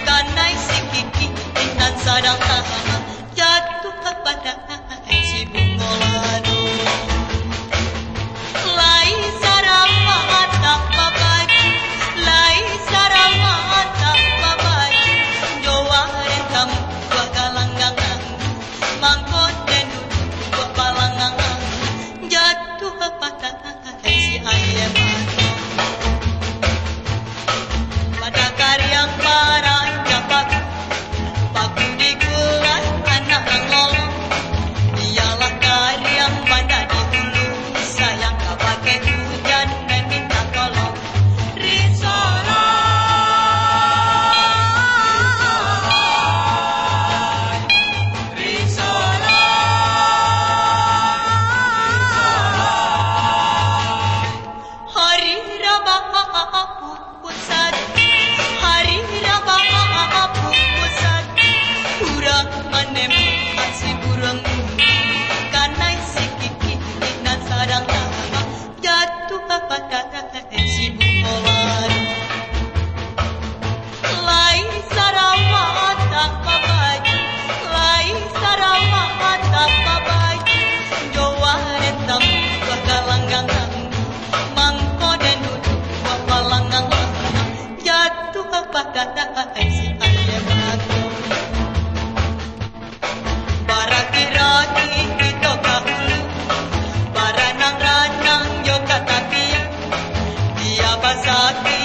kanai sikiki dan sadang jatuh kepada si bungolado. Lai sarama tak babaju, lai sarama tak babaju, jowa rentam gua galanggang, mangkot dan gua palangang, jatuh kepada si ayam. Pada karyang parang japak, paku di gulai anak ngelolong, dialah karyang pada di hulu, sayang gak pakai hujan dan minta tolong. Risolai, risolai, hari rabah pusat, hari rabah pusat, kurang manem si burung kanai sikiki dan sadang jatuh pada si bungolado. Lai sarama tak babaju, lai sarama tak babaju, jowa rentam gua galanggang, mangko dan duduk gua palanggang, jatuh pada si ayam batu. Baraki-raki kita kahulu, baranang-ranang yo kata dia basaki